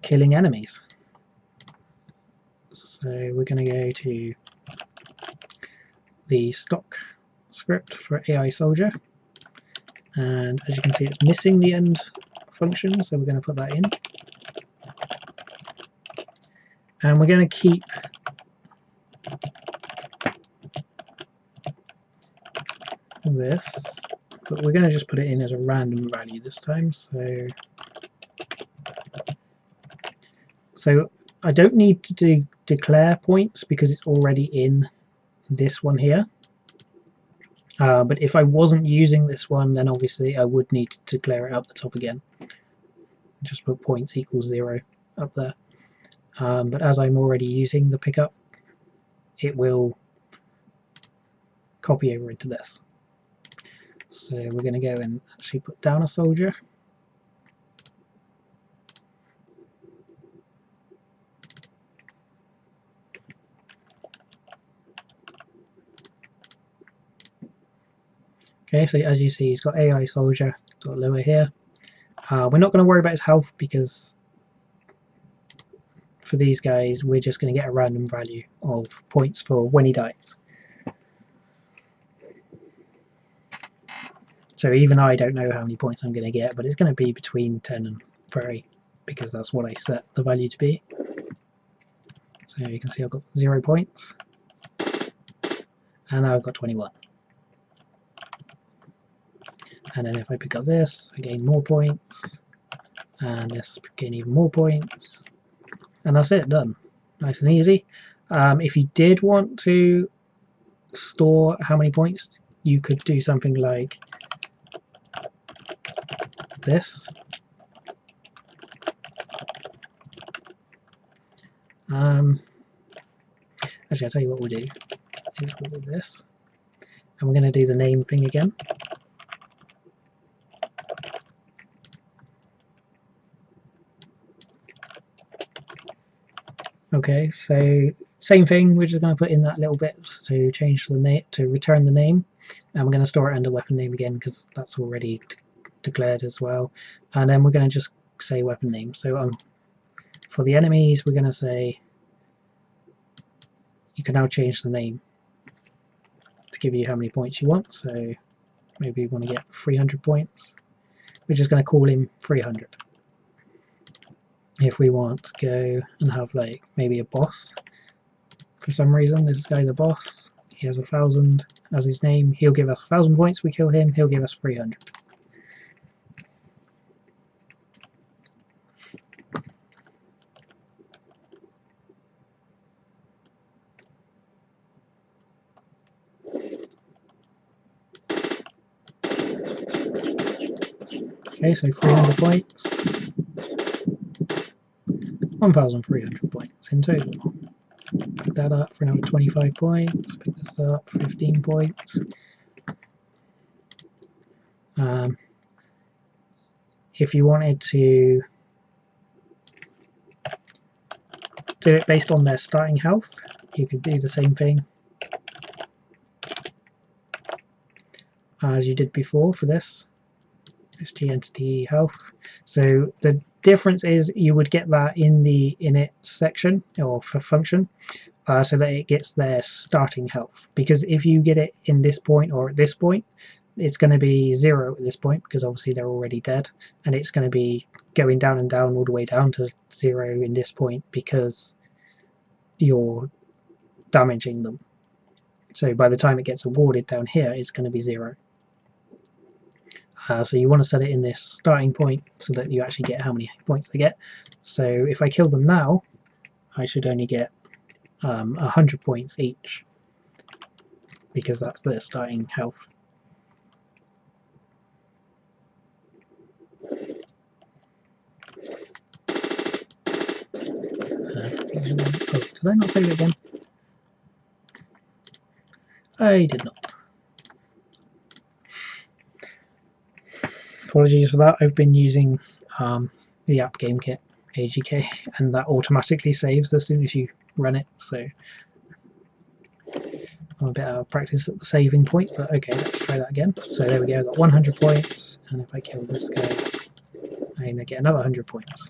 killing enemies. So we're going to go to the stock script for AI Soldier, and as you can see it's missing the end function, so we're going to put that in. And we're going to keep this, but we're going to just put it in as a random value this time. So I don't need to declare points because it's already in this one here. But if I wasn't using this one, then obviously I would need to declare it up the top again. Just put points equals 0 up there. But as I'm already using the pickup, it will copy over into this. So we're going to go and actually put down a soldier. Okay, so as you see, he's got AI Soldier, got lower here. We're not going to worry about his health because for these guys, we're just going to get a random value of points for when he dies. So even I don't know how many points I'm going to get, but it's going to be between 10 and 30 because that's what I set the value to be. So you can see I've got 0 points, and now I've got 21. And then if I pick up this, I gain more points, and this gain even more points, and that's it, done. Nice and easy. If you did want to store how many points, you could do something like this. Actually, I'll tell you what we'll do. We'll do this, and we're going to do the name thing again. Okay, so same thing. We're just going to put in that little bit to change the name, to return the name, and we're going to store it under weapon name again because that's already declared as well. And then we're going to just say weapon name. So for the enemies, we're going to say you can now change the name to give you how many points you want. So maybe you want to get 300 points. We're just going to call him 300. If we want to go and have like maybe a boss, for some reason this guy the boss, he has 1,000 as his name, he'll give us 1,000 points. We kill him, he'll give us 300. Okay, so 300 points, 1,300 points in total. Pick that up for another 25 points, pick this up, 15 points. If you wanted to do it based on their starting health, you could do the same thing as you did before for this SG entity health. So the difference is you would get that in the init section or for function, so that it gets their starting health, because if you get it in this point or at this point, it's going to be 0 at this point because obviously they're already dead, and it's going to be going down and down all the way down to 0 in this point because you're damaging them. So by the time it gets awarded down here, it's going to be 0. So you want to set it in this starting point so that you actually get how many points they get. So if I kill them now, I should only get 100 points each because that's their starting health. Oh, did I not save it again? I did not. Apologies for that. I've been using the app game kit AGK, and that automatically saves as soon as you run it, so I'm a bit out of practice at the saving point, but okay, let's try that again. So there we go, I got 100 points, and if I kill this guy, I'm going to get another 100 points.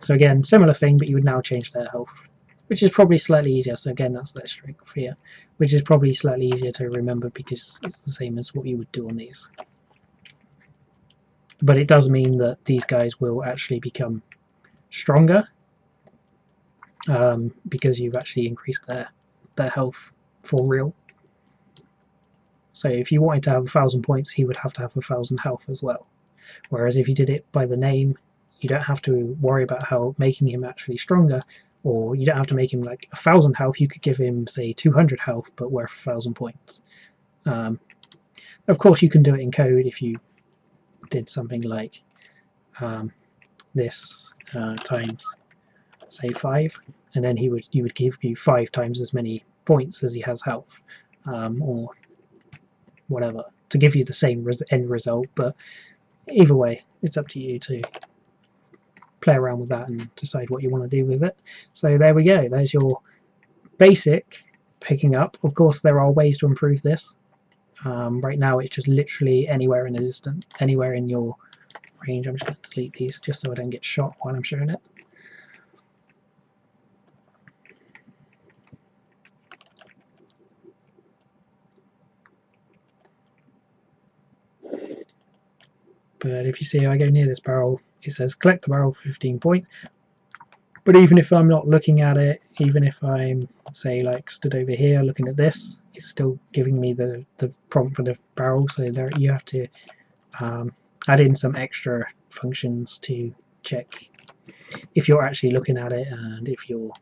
So again, similar thing, but you would now change their health, which is probably slightly easier. So again, that's their strength here, which is probably slightly easier to remember because it's the same as what you would do on these. But it does mean that these guys will actually become stronger because you've actually increased their health for real. So if you wanted to have 1,000 points, he would have to have 1,000 health as well. Whereas if you did it by the name, you don't have to worry about how making him actually stronger, or you don't have to make him like 1,000 health. You could give him, say, 200 health, but worth 1,000 points. Of course, you can do it in code if you did something like this times, say, 5, and then you would give you 5 times as many points as he has health, or whatever, to give you the same end result. But either way, it's up to you to play around with that and decide what you want to do with it. So there we go, there's your basic picking up. Of course, there are ways to improve this. Right now it's just literally anywhere in the distance, anywhere in your range. I'm just going to delete these just so I don't get shot while I'm showing it. But if you see, I go near this barrel, it says collect the barrel for 15 points. But even if I'm not looking at it, even if I'm, say, like stood over here looking at this, it's still giving me the prompt for the barrel. So there you have to add in some extra functions to check if you're actually looking at it and if you're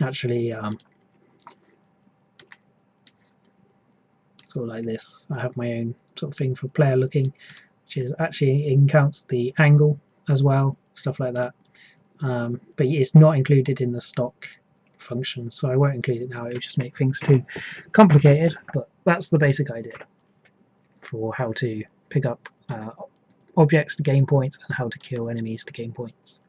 actually sort of like this. I have my own sort of thing for player looking, which is actually counts the angle as well, stuff like that. But it's not included in the stock function, so I won't include it now. It will just make things too complicated, but that's the basic idea for how to pick up objects to gain points and how to kill enemies to gain points.